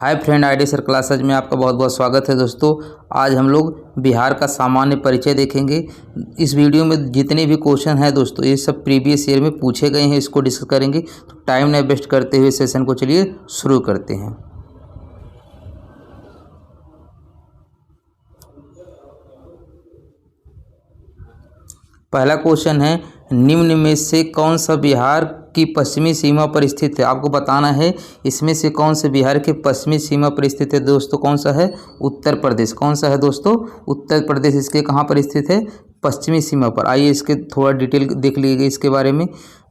Hi friend, ID sir classes में आपका बहुत बहुत स्वागत है। दोस्तों, आज हम लोग बिहार का सामान्य परिचय देखेंगे। इस वीडियो में जितने भी क्वेश्चन हैं दोस्तों, ये सब प्रीवियस ईयर में पूछे गए हैं, इसको डिस्कस करेंगे। तो टाइम न वेस्ट करते हुए सेशन को चलिए शुरू करते हैं। पहला क्वेश्चन है, निम्न में से कौन सा बिहार की पश्चिमी सीमा पर स्थित है। आपको बताना है इसमें से कौन से बिहार के पश्चिमी सीमा पर स्थित है। दोस्तों कौन सा है? उत्तर प्रदेश। कौन सा है दोस्तों? उत्तर प्रदेश। इसके कहाँ पर स्थित है? पश्चिमी सीमा पर। आइए इसके थोड़ा डिटेल देख लीजिए इसके बारे में।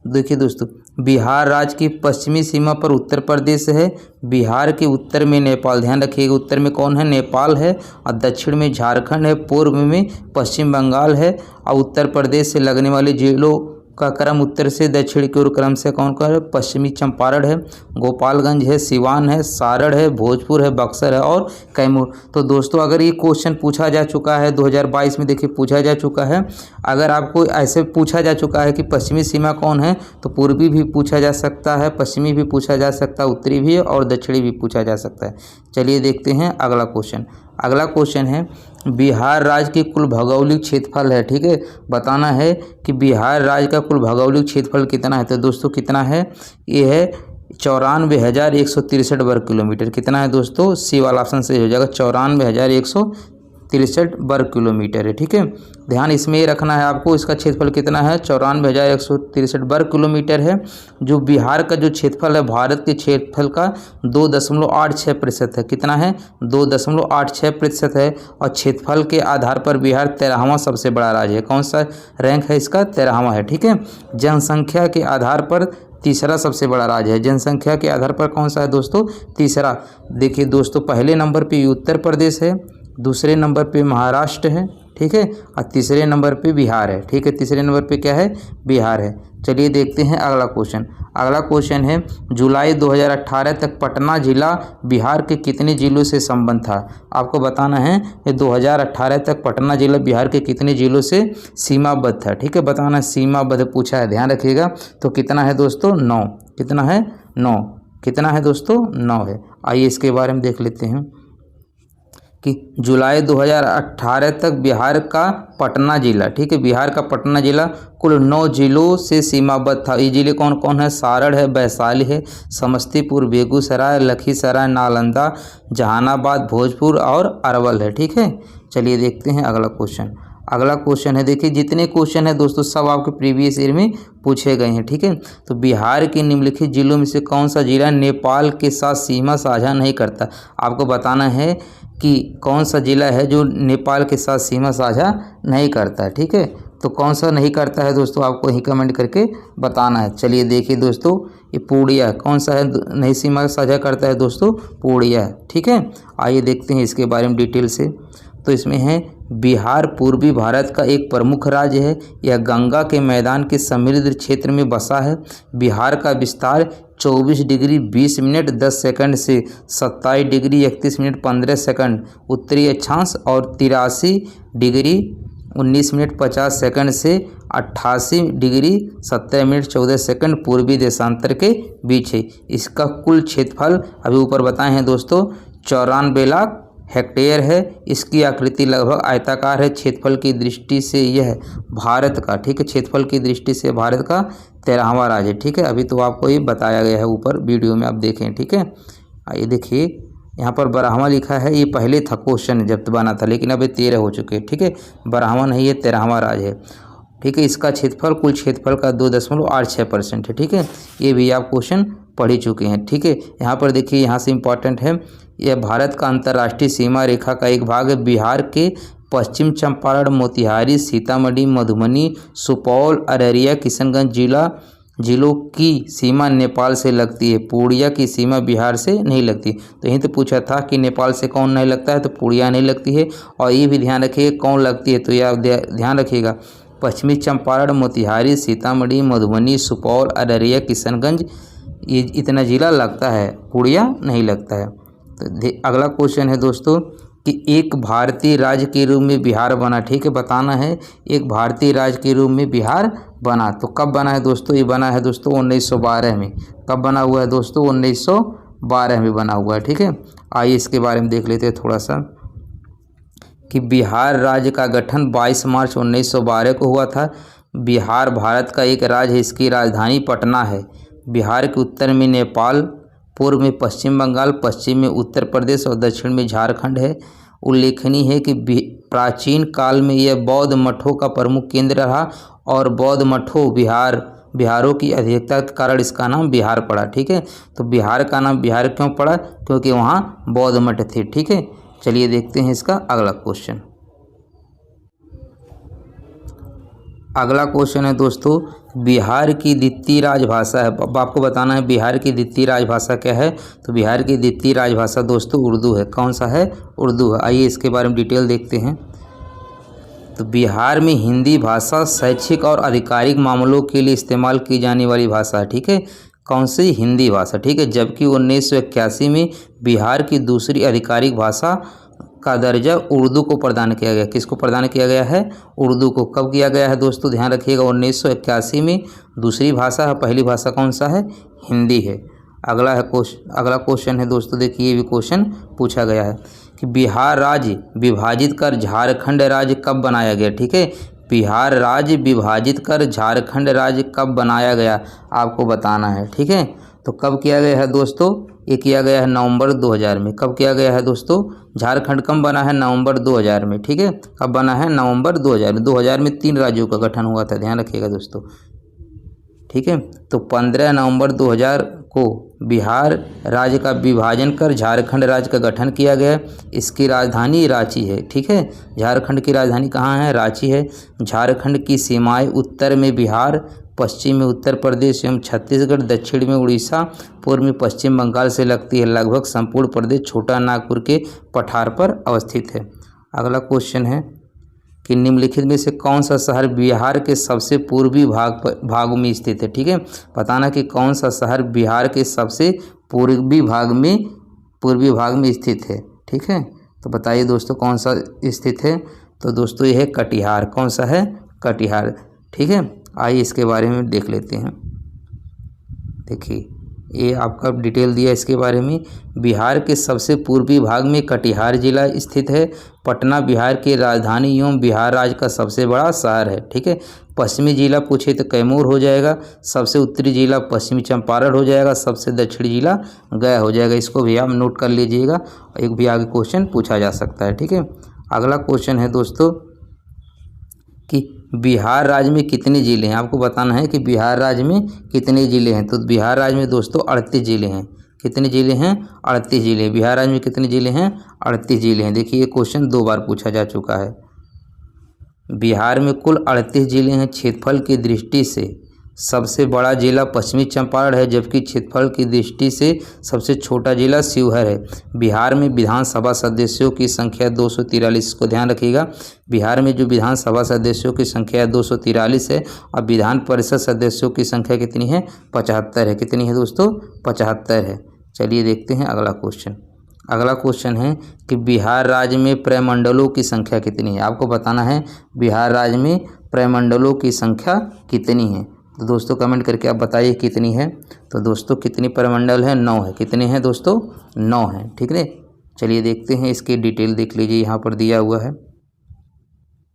देखिए दोस्तों, बिहार राज्य की पश्चिमी सीमा पर उत्तर प्रदेश है। बिहार के उत्तर में नेपाल, ध्यान रखिएगा, उत्तर में कौन है? नेपाल है। और दक्षिण में झारखंड है। पूर्व में पश्चिम बंगाल है। और उत्तर प्रदेश से लगने वाले जिलों का क्रम उत्तर से दक्षिण की ओर क्रम से कौन का है? पश्चिमी चंपारण है, गोपालगंज है, सिवान है, सारण है, भोजपुर है, बक्सर है और कैमूर। तो दोस्तों अगर ये क्वेश्चन पूछा जा चुका है 2022 में, देखिए पूछा जा चुका है। अगर आपको ऐसे पूछा जा चुका है कि पश्चिमी सीमा कौन है, तो पूर्वी भी पूछा जा सकता है, पश्चिमी भी पूछा जा सकता है, उत्तरी भी और दक्षिणी भी पूछा जा सकता है। चलिए देखते हैं अगला क्वेश्चन। अगला क्वेश्चन है, बिहार राज्य की कुल भौगोलिक क्षेत्रफल है। ठीक है, बताना है कि बिहार राज्य का कुल भौगोलिक क्षेत्रफल कितना है। तो दोस्तों कितना है? ये है 94,163 वर्ग किलोमीटर। कितना है दोस्तों? सी वाला ऑप्शन सही हो जाएगा। 94,163 वर्ग किलोमीटर है। ठीक है, ध्यान इसमें ये रखना है आपको, इसका क्षेत्रफल कितना है? 94,163 वर्ग किलोमीटर है। जो बिहार का जो क्षेत्रफल है भारत के क्षेत्रफल का 2.86% है। कितना है? 2.86% है। और क्षेत्रफल के आधार पर बिहार 13वां सबसे बड़ा राज्य है। कौन सा रैंक है इसका? 13वां है। ठीक है, जनसंख्या के आधार पर तीसरा सबसे बड़ा राज्य है। जनसंख्या के आधार पर कौन सा है दोस्तों? तीसरा। देखिए दोस्तों, पहले नंबर पे उत्तर प्रदेश है, दूसरे नंबर पे महाराष्ट्र है, ठीक है, और तीसरे नंबर पे बिहार है। ठीक है, तीसरे नंबर पे क्या है? बिहार है। चलिए देखते हैं अगला क्वेश्चन। अगला क्वेश्चन है, जुलाई 2018 तक पटना जिला बिहार के कितने जिलों से संबंध था। आपको बताना है कि 2018 तक पटना जिला बिहार के कितने जिलों से सीमाबद्ध था। ठीक है, बताना सीमाबद्ध पूछा है, ध्यान रखिएगा। तो कितना है दोस्तों? 9। कितना है? 9। कितना है दोस्तों? 9 है। आइए इसके बारे में देख लेते हैं कि जुलाई 2018 तक बिहार का पटना जिला, ठीक है, बिहार का पटना जिला कुल 9 जिलों से सीमाबद्ध था। ये जिले कौन कौन है? सारण है, वैशाली है, समस्तीपुर, बेगूसराय, लखीसराय, नालंदा, जहानाबाद, भोजपुर और अरवल है। ठीक है, चलिए देखते हैं अगला क्वेश्चन। अगला क्वेश्चन है, देखिए जितने क्वेश्चन है दोस्तों सब आपके प्रीवियस ईयर में पूछे गए हैं। ठीक है, तो बिहार के निम्नलिखित जिलों में से कौन सा जिला नेपाल के साथ सीमा साझा नहीं करता। आपको बताना है कि कौन सा जिला है जो नेपाल के साथ सीमा साझा नहीं करता है। ठीक है, तो कौन सा नहीं करता है दोस्तों, आपको ही कमेंट करके बताना है। चलिए देखिए दोस्तों, ये पूर्णिया कौन सा है नहीं सीमा साझा करता है दोस्तों? पूर्णिया। ठीक है, आइए देखते हैं इसके बारे में डिटेल से। तो इसमें है, बिहार पूर्वी भारत का एक प्रमुख राज्य है। यह गंगा के मैदान के समृद्ध क्षेत्र में बसा है। बिहार का विस्तार 24 डिग्री 20 मिनट 10 सेकंड से 27 डिग्री 31 मिनट 15 सेकंड उत्तरी अक्षांश और 83 डिग्री 19 मिनट 50 सेकंड से 88 डिग्री 17 मिनट 14 सेकंड पूर्वी देशांतर के बीच है। इसका कुल क्षेत्रफल अभी ऊपर बताए हैं दोस्तों 94 लाख हेक्टेयर है। इसकी आकृति लगभग आयताकार है। क्षेत्रफल की दृष्टि से यह भारत का, ठीक है, क्षेत्रफल की दृष्टि से भारत का 13वां राज्य। ठीक है, अभी तो आपको ये बताया गया है ऊपर वीडियो में, आप देखें। ठीक है, आइए देखिए यहाँ पर 12वां लिखा है। ये पहले था क्वेश्चन जब बना था, लेकिन अब ये 13 हो चुके हैं। ठीक है, 12वां नहीं, ये 13वां राज्य है। ठीक है, इसका क्षेत्रफल कुल क्षेत्रफल का 2.86% है। ठीक है, ये भी आप क्वेश्चन पढ़ ही चुके हैं। ठीक है, यहाँ पर देखिए, यहाँ से इम्पॉर्टेंट है, यह भारत का अंतर्राष्ट्रीय सीमा रेखा का एक भाग है। बिहार के पश्चिम चंपारण, मोतिहारी, सीतामढ़ी, मधुबनी, सुपौल, अररिया, किशनगंज जिलों की सीमा नेपाल से लगती है। पूर्णिया की सीमा बिहार से नहीं लगती। तो यहीं तो पूछा था कि नेपाल से कौन नहीं लगता है, तो पूर्णिया नहीं लगती है। और ये भी ध्यान रखिए कौन लगती है, तो यह ध्यान रखिएगा, पश्चिमी चंपारण, मोतिहारी, सीतामढ़ी, मधुबनी, सुपौल, अररिया, किशनगंज, ये इतना जिला लगता है, पूर्णिया नहीं लगता है। तो अगला क्वेश्चन है दोस्तों कि एक भारतीय राज्य के रूप में बिहार बना। ठीक है, बताना है एक भारतीय राज्य के रूप में बिहार बना। तो कब बना है दोस्तों? ये बना है दोस्तों 1912 में। कब बना हुआ है दोस्तों? 1912 में बना हुआ है। ठीक है, आइए इसके बारे में देख लेते हैं थोड़ा सा कि बिहार राज्य का गठन 22 मार्च 1912 को हुआ था। बिहार भारत का एक राज्य है, इसकी राजधानी पटना है। बिहार के उत्तर में नेपाल, पूर्व में पश्चिम बंगाल, पश्चिम में उत्तर प्रदेश और दक्षिण में झारखंड है। उल्लेखनीय है कि प्राचीन काल में यह बौद्ध मठों का प्रमुख केंद्र रहा और बौद्ध मठों बिहारों की अधिकता के कारण इसका नाम बिहार पड़ा। ठीक है, तो बिहार का नाम बिहार क्यों पड़ा? क्योंकि वहाँ बौद्ध मठ थे। ठीक है, चलिए देखते हैं इसका अगला क्वेश्चन। अगला क्वेश्चन है दोस्तों, बिहार की द्वितीय राजभाषा है। अब आपको बताना है बिहार की द्वितीय राजभाषा क्या है। तो बिहार की द्वितीय राजभाषा दोस्तों उर्दू है। कौन सा है? उर्दू है। आइए इसके बारे में डिटेल देखते हैं। तो बिहार में हिंदी भाषा शैक्षिक और आधिकारिक मामलों के लिए इस्तेमाल की जाने वाली भाषा है। ठीक है, कौन सी? हिंदी भाषा। ठीक है, जबकि 1981 में बिहार की दूसरी आधिकारिक भाषा का दर्जा उर्दू को प्रदान किया गया। किसको प्रदान किया गया है? उर्दू को। कब किया गया है दोस्तों? ध्यान रखिएगा, 1981 में दूसरी भाषा है, पहली भाषा कौन सा है? हिंदी है। अगला क्वेश्चन है दोस्तों, देखिए ये भी क्वेश्चन पूछा गया है कि बिहार राज्य विभाजित कर झारखंड राज्य कब बनाया गया। ठीक है, बिहार राज्य विभाजित कर झारखंड राज्य कब बनाया गया आपको बताना है। ठीक है, तो कब किया गया है दोस्तों? ये किया गया है नवंबर 2000 में। कब किया गया है दोस्तों? झारखंड कब बना है? नवंबर 2000 में। ठीक है, कब बना है? नवंबर 2000 में। 2000 में 3 राज्यों का गठन हुआ था, ध्यान रखिएगा दोस्तों। ठीक है, तो 15 नवंबर 2000 को बिहार राज्य का विभाजन कर झारखंड राज्य का गठन किया गया। इसकी राजधानी रांची है। ठीक है, झारखंड की राजधानी कहाँ है? रांची है। झारखंड की सीमाएं उत्तर में बिहार, पश्चिम में उत्तर प्रदेश एवं छत्तीसगढ़, दक्षिण में उड़ीसा, पूर्व में पश्चिम बंगाल से लगती है। लगभग संपूर्ण प्रदेश छोटा नागपुर के पठार पर अवस्थित है। अगला क्वेश्चन है कि निम्नलिखित में से कौन सा शहर बिहार के सबसे पूर्वी भाग में स्थित है। ठीक है, बताना कि कौन सा शहर बिहार के सबसे पूर्वी भाग में स्थित है। ठीक है, तो बताइए दोस्तों कौन सा स्थित है। तो दोस्तों यह है कटिहार। कौन सा है? कटिहार। ठीक है, आइए इसके बारे में देख लेते हैं। देखिए ये आपका डिटेल दिया इसके बारे में। बिहार के सबसे पूर्वी भाग में कटिहार जिला स्थित है। पटना बिहार की राजधानी एवं बिहार राज्य का सबसे बड़ा शहर है। ठीक है, पश्चिमी जिला पूछे तो कैमूर हो जाएगा। सबसे उत्तरी जिला पश्चिमी चंपारण हो जाएगा। सबसे दक्षिणी जिला गया हो जाएगा। इसको भी आप नोट कर लीजिएगा, एक भी आगे क्वेश्चन पूछा जा सकता है। ठीक है, अगला क्वेश्चन है दोस्तों कि बिहार राज्य में कितने ज़िले हैं। आपको बताना है कि बिहार राज्य में कितने ज़िले हैं। तो बिहार राज्य में दोस्तों 38 ज़िले हैं। कितने ज़िले हैं? 38 ज़िले। बिहार राज्य में कितने ज़िले हैं? 38 ज़िले हैं। देखिए ये क्वेश्चन 2 बार पूछा जा चुका है। बिहार में कुल 38 ज़िले हैं। क्षेत्रफल की दृष्टि से सबसे बड़ा जिला पश्चिमी चंपारण है, जबकि क्षेत्रफल की दृष्टि से सबसे छोटा जिला शिवहर है। बिहार में विधानसभा सदस्यों की संख्या 243 को ध्यान रखिएगा। बिहार में जो विधानसभा सदस्यों की संख्या 243 है और विधान परिषद सदस्यों की संख्या कितनी है? 75 है। कितनी है दोस्तों? 75 है। चलिए देखते हैं अगला क्वेश्चन। अगला क्वेश्चन है कि बिहार राज्य में प्रमंडलों की संख्या कितनी है। आपको बताना है बिहार राज्य में प्रमंडलों की संख्या कितनी है। तो दोस्तों कमेंट करके आप बताइए कितनी है। तो दोस्तों कितनी प्रमंडल है? 9 है। कितने हैं दोस्तों? 9 है। ठीक है, चलिए देखते हैं इसकी डिटेल देख लीजिए, यहाँ पर दिया हुआ है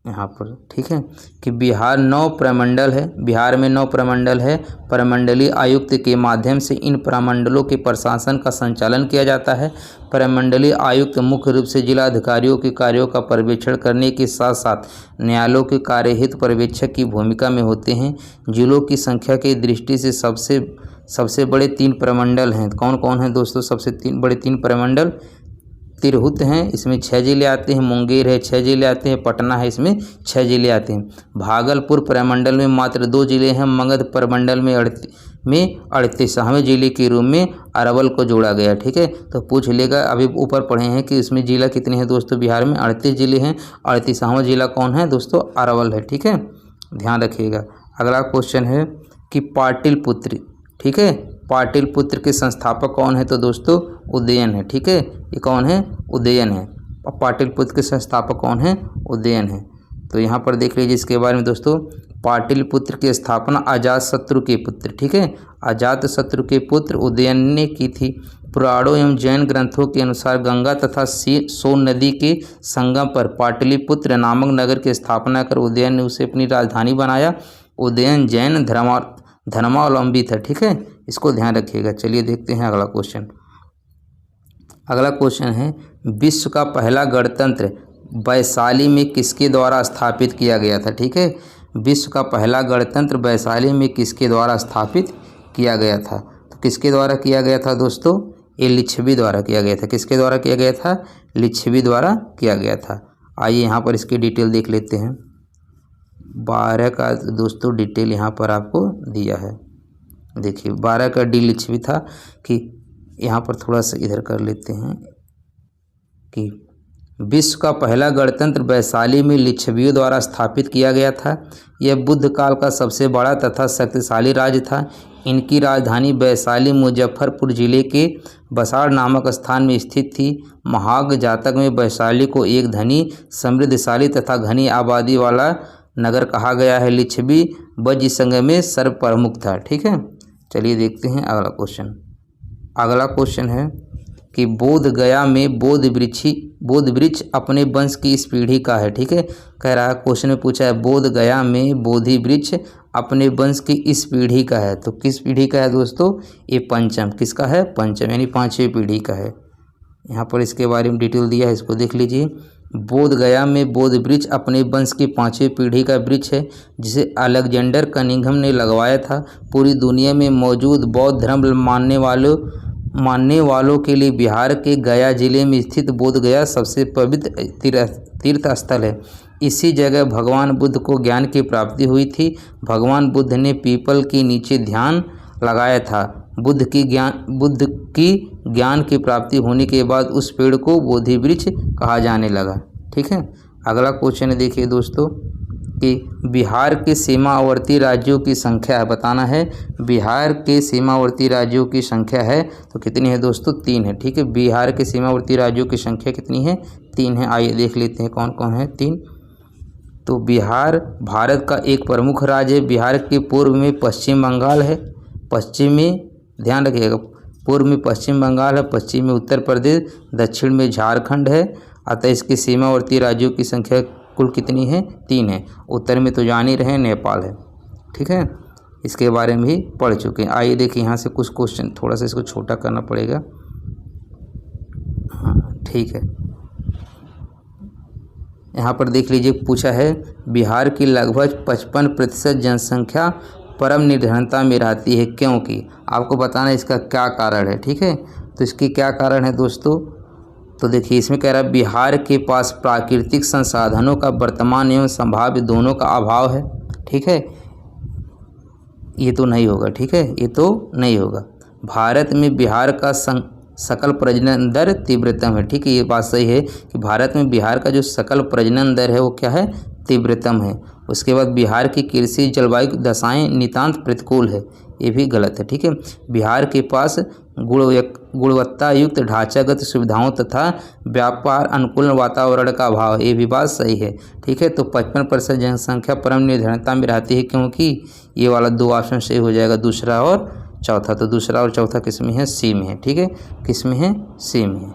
यहाँ पर। ठीक है, कि बिहार 9 प्रमंडल है। बिहार में 9 प्रमंडल है। प्रमंडलीय आयुक्त के माध्यम से इन प्रमंडलों के प्रशासन का संचालन किया जाता है। प्रमंडलीय आयुक्त मुख्य रूप से जिला अधिकारियों के कार्यों का पर्यवेक्षण करने के साथ साथ न्यायालयों के कार्यहित पर्यवेक्षक की भूमिका में होते हैं। जिलों की संख्या की दृष्टि से सबसे बड़े 3 प्रमंडल हैं। कौन कौन है दोस्तों? सबसे बड़े 3 प्रमंडल तिरहुत हैं, इसमें 6 जिले आते हैं। मुंगेर है, 6 जिले आते हैं। पटना है, इसमें 6 जिले आते हैं। भागलपुर प्रमंडल में मात्र 2 जिले हैं। मगध प्रमंडल में 38वें जिले के रूप में अरवल को जोड़ा गया। ठीक है, तो पूछ लेगा, अभी ऊपर पढ़े हैं कि इसमें जिला कितने हैं दोस्तों? बिहार में 38 जिले हैं। 38वां जिला कौन है दोस्तों? अरवल है। ठीक है, ध्यान रखिएगा। अगला क्वेश्चन है कि पाटलिपुत्र। ठीक है, पाटलिपुत्र के संस्थापक कौन है? तो दोस्तों उदयन है। ठीक है, ये कौन है? उदयन है। और पाटलिपुत्र के संस्थापक कौन है? उदयन है। तो यहाँ पर देख लीजिए इसके बारे में दोस्तों, पाटलिपुत्र की स्थापना अजातशत्रु के पुत्र, ठीक है, अजातशत्रु के पुत्र उदयन ने की थी। पुराणों एवं जैन ग्रंथों के अनुसार गंगा तथा सोन नदी के संगम पर पाटलिपुत्र नामक नगर की स्थापना कर उदयन ने उसे अपनी राजधानी बनाया। उदयन जैन धर्मावलंबी था, ठीक है, इसको ध्यान रखिएगा। चलिए देखते हैं अगला क्वेश्चन। अगला क्वेश्चन है, विश्व का पहला गणतंत्र वैशाली में किसके द्वारा स्थापित किया गया था, ठीक है, विश्व का पहला गणतंत्र वैशाली में किसके द्वारा स्थापित किया गया था। तो किसके द्वारा किया गया था दोस्तों, ये लिच्छवी द्वारा किया गया था। किसके द्वारा किया गया था, लिच्छवी द्वारा किया गया था। आइए यहाँ पर इसकी डिटेल देख लेते हैं। 12 का दोस्तों डिटेल यहाँ पर आपको दिया है। देखिए 12 का डी लिच्छवी था कि यहाँ पर थोड़ा सा इधर कर लेते हैं कि विश्व का पहला गणतंत्र वैशाली में लिच्छवियों द्वारा स्थापित किया गया था। यह बुद्ध काल का सबसे बड़ा तथा शक्तिशाली राज्य था। इनकी राजधानी वैशाली मुजफ्फरपुर जिले के बसाड़ नामक स्थान में स्थित थी। महाग जातक में वैशाली को एक धनी, समृद्धशाली तथा घनी आबादी वाला नगर कहा गया है। लिच्छवी वज्र संघ में सर्वप्रमुख था, ठीक है। चलिए देखते हैं अगला क्वेश्चन। अगला क्वेश्चन है कि बोध गया में बोध वृक्ष अपने वंश की इस पीढ़ी का है, ठीक है, कह रहा है, क्वेश्चन में पूछा है बोध गया में बोधि वृक्ष अपने वंश की इस पीढ़ी का है। तो किस पीढ़ी का है दोस्तों, ये पंचम, किसका है, पंचम यानी 5वीं पीढ़ी का है। यहाँ पर इसके बारे में डिटेल दिया है, इसको देख लीजिए। बोध गया में बोध वृक्ष अपने वंश की 5वीं पीढ़ी का वृक्ष है, जिसे अलेक्जेंडर कनिंघम ने लगवाया था। पूरी दुनिया में मौजूद बौद्ध धर्म मानने वालों के लिए बिहार के गया जिले में स्थित बोध गया सबसे पवित्र तीर्थ स्थल है। इसी जगह भगवान बुद्ध को ज्ञान की प्राप्ति हुई थी। भगवान बुद्ध ने पीपल के नीचे ध्यान लगाया था। बुद्ध की ज्ञान की प्राप्ति होने के बाद उस पेड़ को बोधि वृक्ष कहा जाने लगा, ठीक है। अगला क्वेश्चन है, देखिए दोस्तों कि बिहार के सीमावर्ती राज्यों की संख्या है, बताना है बिहार के सीमावर्ती राज्यों की संख्या है तो कितनी है दोस्तों, 3 है, ठीक है। बिहार के सीमावर्ती राज्यों की संख्या कितनी है, 3 है। आइए देख लेते हैं कौन कौन है, 3। तो बिहार भारत का एक प्रमुख राज्य है। बिहार के पूर्व में पश्चिम बंगाल है, पश्चिम में ध्यान रखिएगा, पूर्व में पश्चिम बंगाल है, पश्चिम में उत्तर प्रदेश, दक्षिण में झारखंड है। अतः इसके सीमावर्ती राज्यों की संख्या कुल कितनी है, 3 है। उत्तर में तो जान ही रहे नेपाल है, ठीक है, इसके बारे में भी पढ़ चुके हैं। आइए देखिए यहाँ से कुछ क्वेश्चन, थोड़ा सा इसको छोटा करना पड़ेगा, हाँ ठीक है। यहाँ पर देख लीजिए, पूछा है बिहार की लगभग 55% जनसंख्या परम निर्धनता में रहती है, क्योंकि आपको बताना है इसका क्या कारण है, ठीक है। तो इसकी क्या कारण है दोस्तों, तो देखिए इसमें कह रहा है बिहार के पास प्राकृतिक संसाधनों का वर्तमान एवं संभाव्य दोनों का अभाव है, ठीक है। ये तो नहीं होगा, ठीक है, ये तो नहीं होगा। भारत में बिहार का सकल प्रजनन दर तीव्रतम है, ठीक है, ये बात सही है कि भारत में बिहार का जो सकल प्रजनन दर है वो क्या है, तीव्रतम है। उसके बाद बिहार की कृषि जलवायु दशाएं नितांत प्रतिकूल है, ये भी गलत है, ठीक है। बिहार के पास गुणवत्ता युक्त ढांचागत सुविधाओं तथा व्यापार अनुकूल वातावरण का अभाव, ये भी बात सही है, ठीक है। तो 55% जनसंख्या परम निर्धनता में रहती है, क्योंकि ये वाला 2 ऑप्शन सही हो जाएगा, दूसरा और चौथा। तो दूसरा और चौथा किस में है, सी में है, ठीक है, किस में है, सी में है।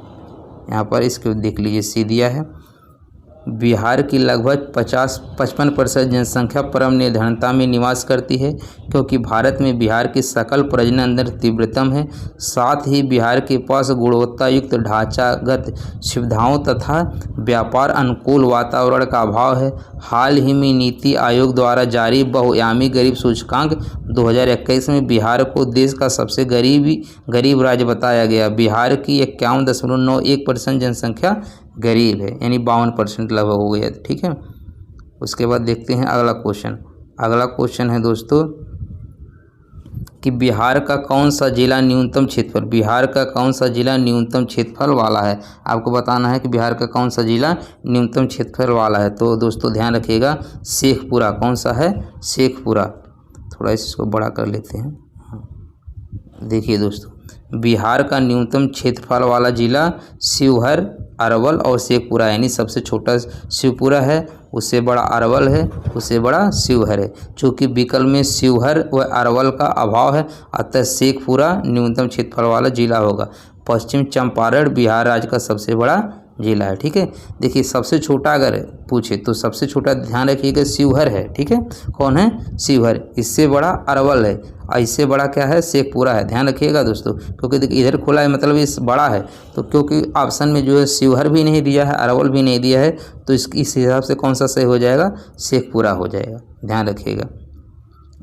यहाँ पर इसको देख लीजिए, सी दिया है। बिहार की लगभग 55% जनसंख्या परम निर्धनता में निवास करती है, क्योंकि भारत में बिहार की सकल प्रजनन दर तीव्रतम है। साथ ही बिहार के पास गुणवत्ता युक्त ढांचागत सुविधाओं तथा व्यापार अनुकूल वातावरण का अभाव है। हाल ही में नीति आयोग द्वारा जारी बहुआयामी गरीब सूचकांक 2021 में बिहार को देश का सबसे गरीब राज्य बताया गया। बिहार की 51.91% जनसंख्या गरीब है, यानी 52% लगभग हो गया, ठीक है। उसके बाद देखते हैं अगला क्वेश्चन। अगला क्वेश्चन है दोस्तों कि बिहार का कौन सा जिला न्यूनतम क्षेत्रफल, बिहार का कौन सा जिला न्यूनतम क्षेत्रफल वाला है। आपको बताना है कि बिहार का कौन सा जिला न्यूनतम क्षेत्रफल वाला है। तो दोस्तों ध्यान रखिएगा, शेखपुरा, कौन सा है, शेखपुरा। थोड़ा इसको बड़ा कर लेते हैं। देखिए दोस्तों, बिहार का न्यूनतम क्षेत्रफल वाला जिला शिवहर, अरवल और शेखपुरा, यानी सबसे छोटा शिवपुरा है उससे बड़ा अरवल है, उससे बड़ा शिवहर है। चूँकि विकल्प में शिवहर व अरवल का अभाव है, अतः शेखपुरा न्यूनतम क्षेत्रफल वाला जिला होगा। पश्चिम चंपारण बिहार राज्य का सबसे बड़ा जिला है। ठीक है, देखिए सबसे छोटा अगर पूछे तो सबसे छोटा ध्यान रखिएगा शिवहर है। ठीक है, कौन है? शिवहर। इससे बड़ा अरवल है और इससे बड़ा क्या है? शेखपुरा है। ध्यान रखिएगा दोस्तों, क्योंकि देखिए इधर खोला है मतलब इस बड़ा है, तो क्योंकि ऑप्शन में जो है शिवहर भी नहीं दिया है, अरवल भी नहीं दिया है, तो इस हिसाब से कौन सा सही हो जाएगा? शेखपुरा हो जाएगा। ध्यान रखिएगा।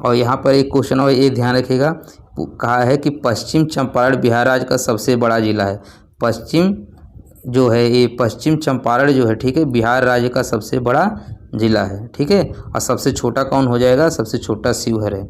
और यहाँ पर एक क्वेश्चन और ये ध्यान रखिएगा, कहा है कि पश्चिम चंपारण बिहार राज्य का सबसे बड़ा जिला है। पश्चिम जो है ये पश्चिम चंपारण जो है, ठीक है, बिहार राज्य का सबसे बड़ा जिला है। ठीक है, और सबसे छोटा कौन हो जाएगा? सबसे छोटा शिवहर है।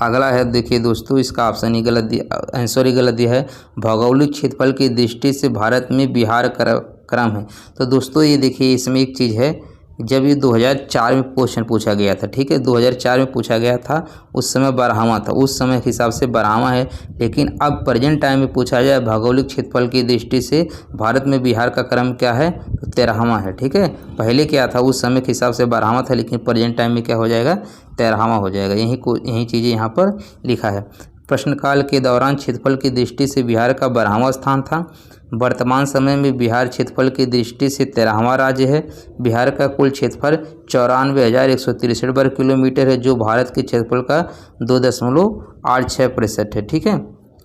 अगला है, देखिए दोस्तों इसका ऑप्शन ही गलत दिया, आंसर ही गलत दिया है। भौगोलिक क्षेत्रफल की दृष्टि से भारत में बिहार क्रम है। तो दोस्तों ये देखिए इसमें एक चीज़ है, जब ये 2004 में क्वेश्चन पूछा गया था, ठीक है, 2004 में पूछा गया था, उस समय 12वां था, उस समय के हिसाब से 12वां है। लेकिन अब प्रेजेंट टाइम में पूछा जाए भौगोलिक क्षेत्रफल की दृष्टि से भारत में बिहार का क्रम क्या है? तो 13वां है। ठीक है, पहले क्या था? उस समय के हिसाब से 12वां था, लेकिन प्रेजेंट टाइम में क्या हो जाएगा? 13वां हो जाएगा। यही चीज़ें यहाँ पर लिखा है। प्रश्नकाल के दौरान क्षेत्रफल की दृष्टि से बिहार का 12वां स्थान था। वर्तमान समय में बिहार क्षेत्रफल की दृष्टि से 13वां राज्य है। बिहार का कुल क्षेत्रफल 94,163 वर्ग किलोमीटर है, जो भारत के क्षेत्रफल का 2.86% है। ठीक है,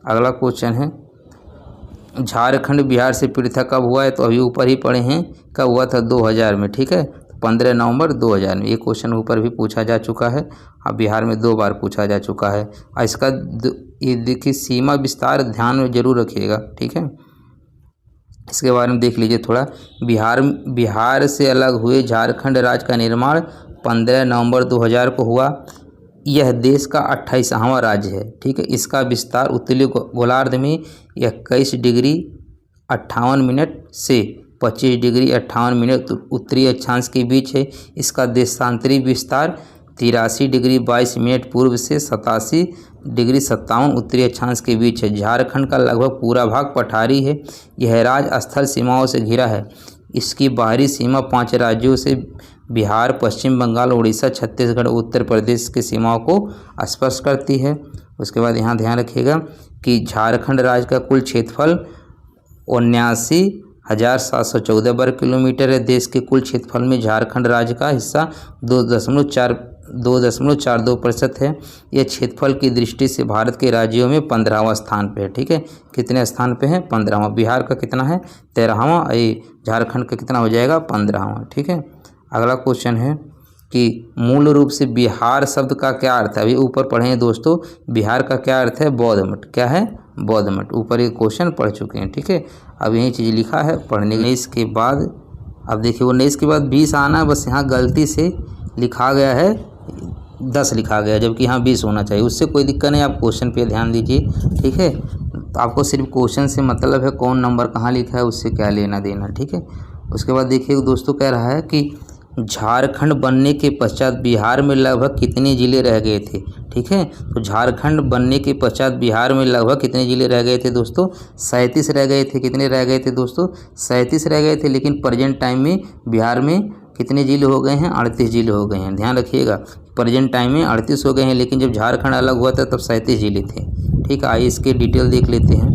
अगला क्वेश्चन है, झारखंड बिहार से पृथक कब हुआ है? तो अभी ऊपर ही पढ़े हैं, कब हुआ था? 2000 में। ठीक है, 15 नवंबर 2000 में। ये क्वेश्चन ऊपर भी पूछा जा चुका है, अब बिहार में 2 बार पूछा जा चुका है। और इसका ये देखिए सीमा विस्तार ध्यान में जरूर रखिएगा। ठीक है, इसके बारे में देख लीजिए थोड़ा। बिहार से अलग हुए झारखंड राज्य का निर्माण 15 नवंबर 2000 को हुआ। यह देश का 28वां राज्य है। ठीक है, इसका विस्तार उत्तरी गोलार्ध में 21 डिग्री 58 मिनट से 25 डिग्री 58 मिनट उत्तरी अक्षांश के बीच है। इसका देशांतरी विस्तार 83 डिग्री 22 मिनट पूर्व से 87 डिग्री 57 उत्तरी अक्षांश के बीच है। झारखंड का लगभग पूरा भाग पठारी है। यह राज्य स्थल सीमाओं से घिरा है। इसकी बाहरी सीमा 5 राज्यों से बिहार, पश्चिम बंगाल, उड़ीसा, छत्तीसगढ़, उत्तर प्रदेश की सीमाओं को स्पर्श करती है। उसके बाद यहाँ ध्यान रखिएगा कि झारखंड राज्य का कुल क्षेत्रफल 79,714 वर्ग किलोमीटर है। देश के कुल क्षेत्रफल में झारखंड राज्य का हिस्सा 2.42% है। यह क्षेत्रफल की दृष्टि से भारत के राज्यों में 15वां स्थान पे है। ठीक है, कितने स्थान पे है? 15वां। बिहार का कितना है? 13वां। ये झारखंड का कितना हो जाएगा? 15वां। ठीक है, अगला क्वेश्चन है कि मूल रूप से बिहार शब्द का क्या अर्थ है? अभी ऊपर पढ़े हैं दोस्तों, बिहार का क्या अर्थ है? बौद्ध मठ। क्या है? बौद्ध मठ। ऊपर एक क्वेश्चन पढ़ चुके हैं। ठीक है, अब यही चीज़ लिखा है पढ़ने के। इसके बाद अब देखिए 19 के बाद 20 आना है, बस यहाँ गलती से लिखा गया है 10 लिखा गया, जबकि यहाँ 20 होना चाहिए। उससे कोई दिक्कत नहीं, आप क्वेश्चन पे ध्यान दीजिए। ठीक है, तो आपको सिर्फ क्वेश्चन से मतलब है, कौन नंबर कहाँ लिखा है उससे क्या लेना देना। ठीक है, उसके बाद देखिए दोस्तों कह रहा है कि झारखंड बनने के पश्चात बिहार में लगभग कितने ज़िले रह गए थे? ठीक है, तो झारखंड बनने के पश्चात बिहार में लगभग कितने ज़िले रह गए थे दोस्तों? 37 रह गए थे। कितने रह गए थे दोस्तों? 37 रह गए थे। लेकिन प्रेजेंट टाइम में बिहार में कितने ज़िले हो गए हैं? 38 ज़िले हो गए हैं। ध्यान रखिएगा, प्रेजेंट टाइम में 38 हो गए हैं, लेकिन जब झारखंड अलग हुआ था तब 37 ज़िले थे। ठीक है, आइए इसके डिटेल देख लेते हैं।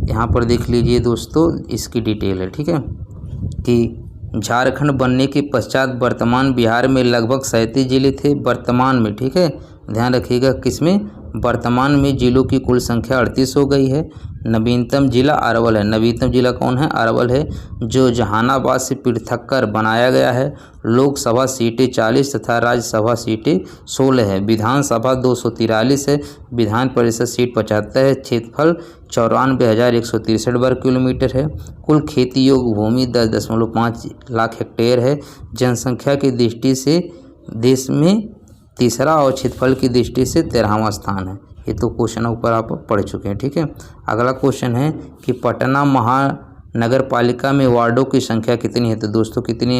यहाँ पर देख लीजिए दोस्तों, इसकी डिटेल है। ठीक है, कि झारखंड बनने के पश्चात वर्तमान बिहार में लगभग 37 जिले थे वर्तमान में। ठीक है, ध्यान रखिएगा किसमें? वर्तमान में जिलों की कुल संख्या 38 हो गई है। नवीनतम जिला अरवल है। नवीनतम जिला कौन है? अरवल है, जो जहानाबाद से पृथक कर बनाया गया है। लोकसभा सीटें 40 तथा राज्यसभा सीटें 16 है। विधानसभा 243 है। विधान परिषद सीट 75 है। क्षेत्रफल 94,163 वर्ग किलोमीटर है। कुल खेती योग्य भूमि 10.5 लाख हेक्टेयर है। जनसंख्या की दृष्टि से देश में तीसरा और क्षेत्रफल की दृष्टि से 13वां स्थान है। ये तो क्वेश्चन ऊपर आप पढ़ चुके हैं। ठीक है, अगला क्वेश्चन है कि पटना महानगर पालिका में वार्डों की संख्या कितनी है? तो दोस्तों कितनी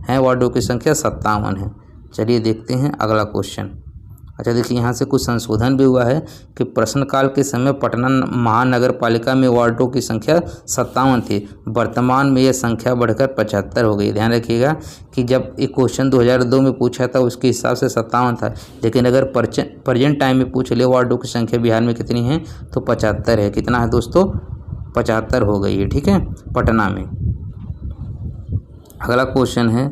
हैं वार्डों की संख्या? 57 है। चलिए देखते हैं अगला क्वेश्चन। अच्छा देखिए, यहाँ से कुछ संशोधन भी हुआ है कि प्रश्नकाल के समय पटना महानगर पालिका में वार्डों की संख्या 57 थी, वर्तमान में यह संख्या बढ़कर 75 हो गई। ध्यान रखिएगा कि जब एक क्वेश्चन 2002 में पूछा था उसके हिसाब से 57 था, लेकिन अगर प्रेजेंट टाइम में पूछ ले वार्डों की संख्या बिहार में कितनी है तो 75 है। कितना है दोस्तों? 75 हो गई है, ठीक है, पटना में। अगला क्वेश्चन है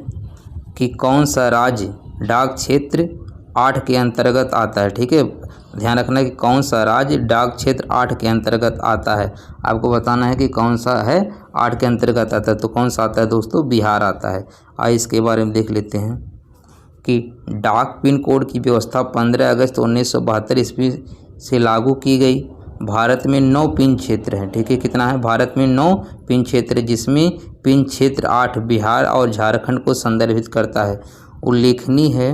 कि कौन सा राज्य डाक क्षेत्र 8 के अंतर्गत आता है। ठीक है, ध्यान रखना है कि कौन सा राज्य डाक क्षेत्र 8 के अंतर्गत आता है। आपको बताना है कि कौन सा है 8 के अंतर्गत आता है। तो कौन सा आता है दोस्तों? बिहार आता है। आइए इसके बारे में देख लेते हैं कि डाक पिन कोड की व्यवस्था 15 अगस्त 1972 ईस्वी से लागू की गई। भारत में 9 पिन क्षेत्र हैं। ठीक है, कितना है? भारत में 9 पिन क्षेत्र है, जिसमें पिन क्षेत्र 8 बिहार और झारखंड को संदर्भित करता है। उल्लेखनीय है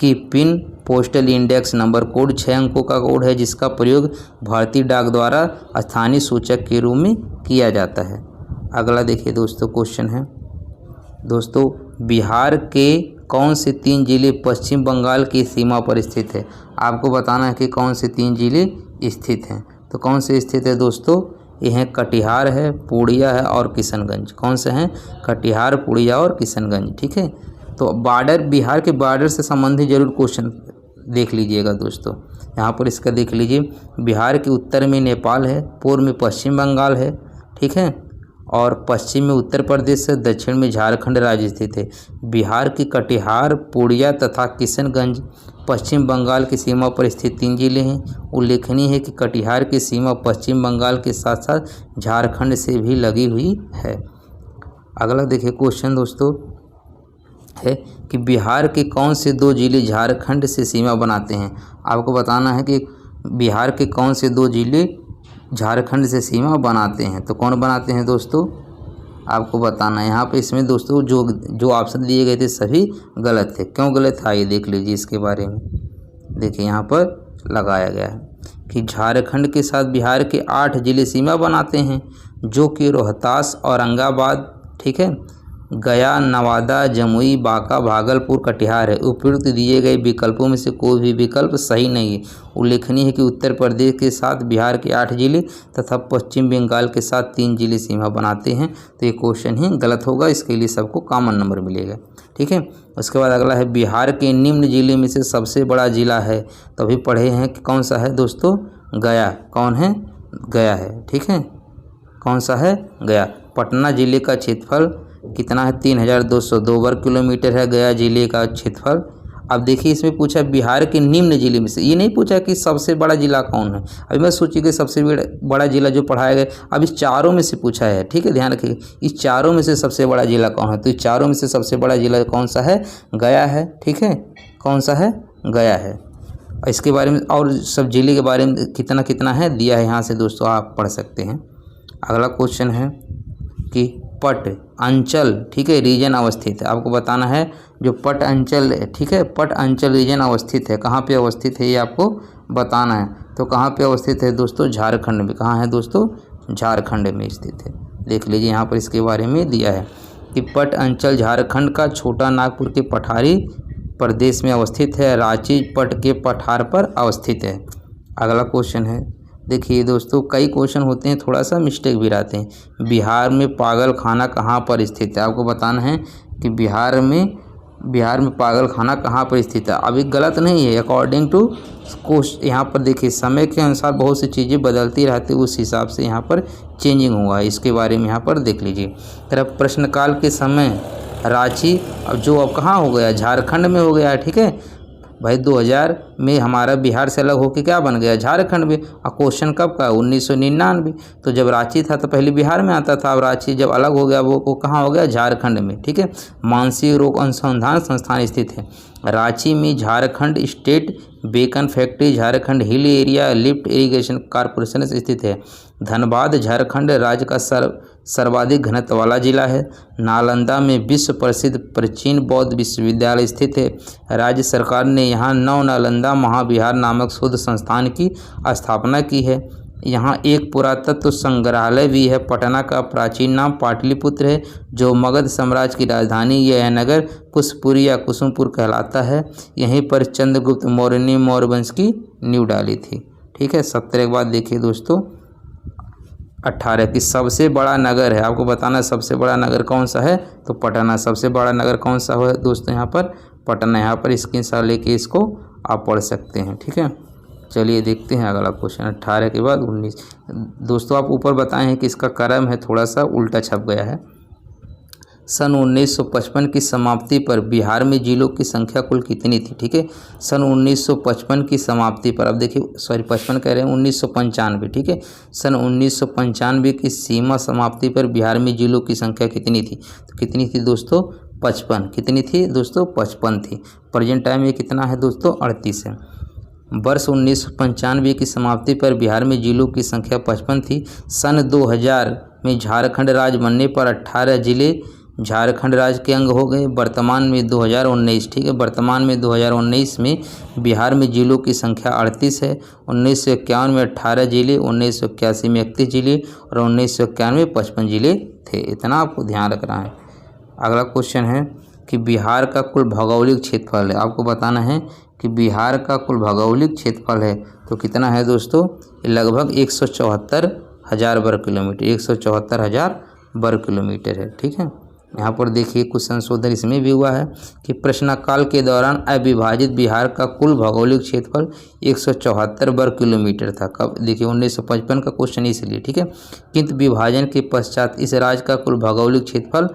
कि pin postal index number code 6 अंकों का कोड है, जिसका प्रयोग भारतीय डाक द्वारा स्थानीय सूचक के रूप में किया जाता है। अगला देखिए दोस्तों, क्वेश्चन है दोस्तों, बिहार के कौन से 3 जिले पश्चिम बंगाल की सीमा पर स्थित है। आपको बताना है कि कौन से 3 जिले स्थित हैं। तो कौन से स्थित है दोस्तों? ये हैं कटिहार है, पूर्णिया है और किशनगंज। कौन से हैं? कटिहार, पूर्णिया और किशनगंज। ठीक है, तो बॉर्डर, बिहार के बॉर्डर से संबंधित जरूर क्वेश्चन देख लीजिएगा दोस्तों। यहाँ पर इसका देख लीजिए, बिहार के उत्तर में नेपाल है, पूर्व में पश्चिम बंगाल है, ठीक है, और पश्चिम में उत्तर प्रदेश है, दक्षिण में झारखंड राज्य स्थित है। बिहार की कटिहार, पूर्णिया तथा किशनगंज पश्चिम बंगाल की सीमा पर स्थित 3 जिले हैं। उल्लेखनीय है कि कटिहार की सीमा पश्चिम बंगाल के साथ साथ झारखंड से भी लगी हुई है। अगला देखिए क्वेश्चन दोस्तों है कि बिहार के कौन से 2 जिले झारखंड से सीमा बनाते हैं। आपको बताना है कि बिहार के कौन से 2 जिले झारखंड से सीमा बनाते हैं। तो कौन बनाते हैं दोस्तों? आपको बताना है। यहाँ पे इसमें दोस्तों जो ऑप्शन दिए गए थे सभी गलत थे। क्यों गलत था ये देख लीजिए इसके बारे में। देखिए यहाँ पर लगाया गया है कि झारखंड के साथ बिहार के 8 जिले सीमा बनाते हैं, जो कि रोहतास, औरंगाबाद, ठीक है, गया, नवादा, जमुई, बांका, भागलपुर, कटिहार है। उपयुक्त दिए गए विकल्पों में से कोई भी विकल्प सही नहीं है। उल्लेखनीय है कि उत्तर प्रदेश के साथ बिहार के 8 जिले तथा पश्चिम बंगाल के साथ 3 जिले सीमा बनाते हैं। तो ये क्वेश्चन ही गलत होगा, इसके लिए सबको कॉमन नंबर मिलेगा। ठीक है, उसके बाद अगला है बिहार के निम्न जिले में से सबसे बड़ा जिला है। तो अभी पढ़े हैं कि कौन सा है दोस्तों? गया। कौन है? गया है। ठीक है, कौन सा है? गया। पटना जिले का क्षेत्रफल कितना है? 3202 वर्ग किलोमीटर है गया जिले का क्षेत्रफल। अब देखिए इसमें पूछा बिहार के निम्न जिले में से, ये नहीं पूछा कि सबसे बड़ा जिला कौन है। अभी मैं सोचिए कि सबसे बड़ा जिला जो पढ़ाया गया, अब इस चारों में से पूछा है। ठीक है, ध्यान रखिए, इस चारों में से सबसे बड़ा जिला कौन है। तो इस चारों में से सबसे बड़ा जिला कौन सा है? गया है। ठीक है, कौन सा है? गया है। इसके बारे में और सब जिले के बारे में कितना कितना है दिया है, यहाँ से दोस्तों आप पढ़ सकते हैं। अगला क्वेश्चन है कि पट अंचल, ठीक है, रीजन अवस्थित है। आपको बताना है जो पट अंचल, ठीक है, पट अंचल रीजन अवस्थित है, कहाँ पे अवस्थित है ये आपको बताना है। तो कहाँ पे अवस्थित है दोस्तों? झारखंड में। कहाँ है दोस्तों? झारखंड में स्थित है। देख लीजिए यहाँ पर इसके बारे में दिया है कि पट अंचल झारखंड का छोटा नागपुर के पठारी प्रदेश में अवस्थित है, रांची पट के पठार पर अवस्थित है। अगला क्वेश्चन है, देखिए दोस्तों कई क्वेश्चन होते हैं थोड़ा सा मिस्टेक भी रहते हैं। बिहार में पागल खाना कहाँ पर स्थित है। आपको बताना है कि बिहार में पागल खाना कहाँ पर स्थित है। अभी गलत नहीं है, अकॉर्डिंग टू क्वेश्चन। यहाँ पर देखिए समय के अनुसार बहुत सी चीज़ें बदलती रहती है, उस हिसाब से यहाँ पर चेंजिंग हुआ है। इसके बारे में यहाँ पर देख लीजिए। तरफ प्रश्नकाल के समय रांची अब कहाँ हो गया? झारखंड में हो गया है। ठीक है भाई, 2000 में हमारा बिहार से अलग होकर क्या बन गया? झारखंड में। और क्वेश्चन कब का? 1999। तो जब रांची था तो पहले बिहार में आता था, अब रांची जब अलग हो गया वो कहाँ हो गया? झारखंड में। ठीक है, मानसिक रोग अनुसंधान संस्थान स्थित है रांची में। Jharkhand state bacon factory, Jharkhand hill area lift irrigation corporation स्थित है। धनबाद झारखंड राज्य का सर्वाधिक घनत्व वाला जिला है। नालंदा में विश्व प्रसिद्ध प्राचीन बौद्ध विश्वविद्यालय स्थित है। राज्य सरकार ने यहाँ नव नालंदा महाविहार नामक शोध संस्थान की स्थापना की है। यहाँ एक पुरातत्व संग्रहालय भी है। पटना का प्राचीन नाम पाटलिपुत्र है, जो मगध साम्राज्य की राजधानी यह नगर कुशपुरी या कुसुमपुर कहलाता है। यहीं पर चंद्रगुप्त मौर्य ने मौर्य वंश की नींव डाली थी। ठीक है, 17 के बाद देखिए दोस्तों 18 की सबसे बड़ा नगर है, आपको बताना सबसे बड़ा नगर कौन सा है, तो पटना। सबसे बड़ा नगर कौन सा है दोस्तों, यहाँ पर पटना। यहाँ पर स्क्रीनशॉट लेके इसको आप पढ़ सकते हैं। ठीक है, चलिए देखते हैं अगला क्वेश्चन। 18 के बाद 19 दोस्तों आप ऊपर बताए हैं कि इसका क्रम है थोड़ा सा उल्टा छप गया है। सन 1955 की समाप्ति पर बिहार में जिलों की संख्या कुल कितनी थी। ठीक है, सन 1955 की समाप्ति पर, अब देखिए 55 कह रहे हैं 1995। ठीक है, सन 1995 की सीमा समाप्ति पर बिहार में जिलों की संख्या कितनी थी, तो कितनी थी दोस्तों 55। कितनी थी दोस्तों 55 थी। प्रेजेंट टाइम में कितना है दोस्तों 38 है। वर्ष 1995 की समाप्ति पर बिहार में जिलों की संख्या 55 थी। सन 2000 में झारखंड राज्य बनने पर 18 जिले झारखंड राज्य के अंग हो गए। वर्तमान में 2019, ठीक है, वर्तमान में 2019 में बिहार में जिलों की संख्या 38 है। 1951 में 18 जिले, 1981 में 31 जिले और 1991 में 55 जिले थे। इतना आपको ध्यान रखना है। अगला क्वेश्चन है कि बिहार का कुल भौगोलिक क्षेत्रफल है, आपको बताना है कि बिहार का कुल भौगोलिक क्षेत्रफल है तो कितना है दोस्तों, लगभग 174,000 वर्ग किलोमीटर, 174,000 वर्ग किलोमीटर है। ठीक है, यहाँ पर देखिए कुछ संशोधन इसमें भी हुआ है कि प्रश्नकाल के दौरान अविभाजित बिहार का कुल भौगोलिक क्षेत्रफल 174 वर्ग किलोमीटर था। कब, देखिए 1955 का क्वेश्चन इसलिए। ठीक है, किंतु विभाजन के पश्चात इस राज्य का कुल भौगोलिक क्षेत्रफल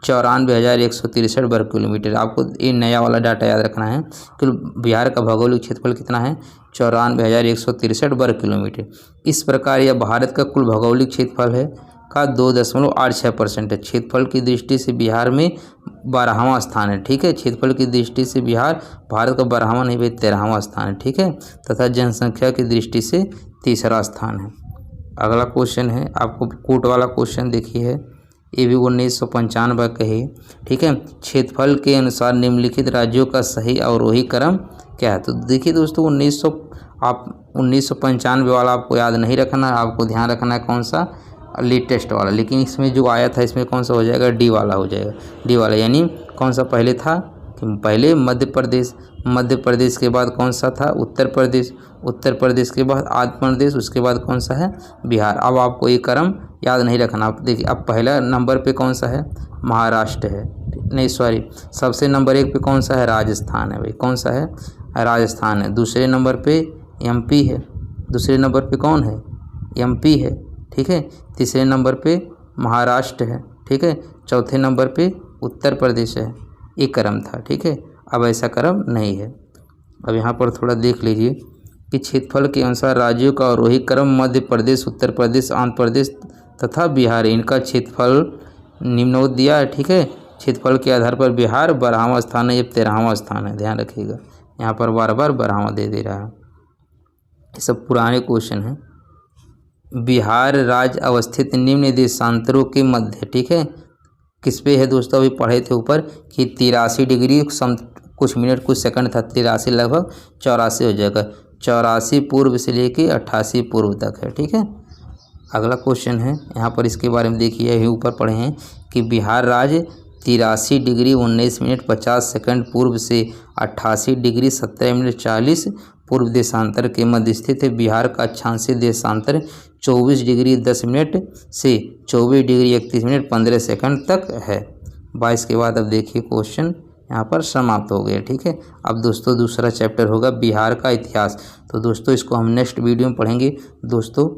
94,163 वर्ग किलोमीटर। आपको ये नया वाला डाटा याद रखना है कि बिहार का भौगोलिक क्षेत्रफल कितना है 94,163 वर्ग किलोमीटर। इस प्रकार यह भारत का कुल भौगोलिक क्षेत्रफल है का 2.86% है। क्षेत्रफल की दृष्टि से बिहार में 12वां स्थान है। ठीक है, क्षेत्रफल की दृष्टि से बिहार भारत का 12वां नहीं भाई 13वां स्थान है। ठीक है, तथा जनसंख्या की दृष्टि से तीसरा स्थान है। अगला क्वेश्चन है, आपको कोट वाला क्वेश्चन देखिए है, ये भी 1995 का है। ठीक है, क्षेत्रफल के अनुसार निम्नलिखित राज्यों का सही अवरोही क्रम क्या है, तो देखिए दोस्तों 1995 वाला आपको याद नहीं रखना, आपको ध्यान रखना है कौन सा लेटेस्ट वाला। लेकिन इसमें जो आया था इसमें कौन सा हो जाएगा, डी वाला हो जाएगा। डी वाला यानी कौन सा पहले था कि पहले मध्य प्रदेश, मध्य प्रदेश के बाद कौन सा था उत्तर प्रदेश, उत्तर प्रदेश के बाद आंध्र प्रदेश, उसके बाद कौन सा है बिहार। अब आपको ये क्रम याद नहीं रखना। आप देखिए अब पहला नंबर पे कौन सा है महाराष्ट्र है, नहीं सॉरी सबसे नंबर 1 पे कौन सा है राजस्थान है भाई, कौन सा है राजस्थान है। दूसरे नंबर पे एमपी है, दूसरे नंबर पे कौन है एमपी है। ठीक है, तीसरे नंबर पे महाराष्ट्र है। ठीक है, चौथे नंबर पे उत्तर प्रदेश है। ये क्रम था। ठीक है, अब ऐसा क्रम नहीं है। अब यहाँ पर थोड़ा देख लीजिए कि क्षेत्रफल के अनुसार राज्यों का आरोही क्रम मध्य प्रदेश, उत्तर प्रदेश, आंध्र प्रदेश तथा बिहार, इनका क्षेत्रफल निम्नों दिया है। ठीक है, क्षेत्रफल के आधार पर बिहार 12वां स्थान है, ये 13वां स्थान है, ध्यान रखिएगा। यहाँ पर बार बार 12वां दे रहा है। ये सब पुराने क्वेश्चन हैं। बिहार राज्य अवस्थित निम्न देशांतरों के मध्य, ठीक है, किस पे है दोस्तों, अभी पढ़े थे ऊपर कि 83 डिग्री कुछ मिनट कुछ सेकंड था, 83 लगभग 84 हो जाएगा। 84 पूर्व से लेके 88 पूर्व तक है। ठीक है, अगला क्वेश्चन है यहाँ पर इसके बारे में देखिए, यही ऊपर पढ़े हैं कि बिहार राज्य 83 डिग्री 19 मिनट 50 सेकंड पूर्व से 88 डिग्री 17 मिनट 40 पूर्व देशांतर के मध्य स्थित है। बिहार का अक्षांशीय देशांतर 24 डिग्री 10 मिनट से 24 डिग्री 31 मिनट 15 सेकंड तक है। 22 के बाद अब देखिए क्वेश्चन यहाँ पर समाप्त हो गए। ठीक है, अब दोस्तों दूसरा चैप्टर होगा बिहार का इतिहास। तो दोस्तों इसको हम नेक्स्ट वीडियो में पढ़ेंगे। दोस्तों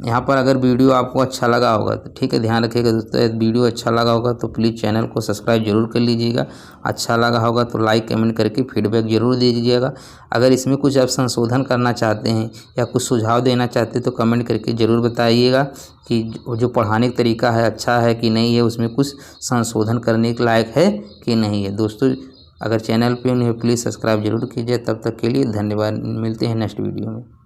यहाँ पर अगर वीडियो आपको अच्छा लगा होगा तो ठीक है, ध्यान रखिएगा दोस्तों, वीडियो अच्छा लगा होगा तो प्लीज़ चैनल को सब्सक्राइब जरूर कर लीजिएगा। अच्छा लगा होगा तो लाइक कमेंट करके फीडबैक जरूर दे दीजिएगा। अगर इसमें कुछ आप संशोधन करना चाहते हैं या कुछ सुझाव देना चाहते हैं तो कमेंट करके ज़रूर बताइएगा कि जो पढ़ाने का तरीका है अच्छा है कि नहीं है, उसमें कुछ संशोधन करने के लायक है कि नहीं है। दोस्तों अगर चैनल पर नहीं है प्लीज़ सब्सक्राइब जरूर कीजिए। तब तक के लिए धन्यवाद, मिलते हैं नेक्स्ट वीडियो में।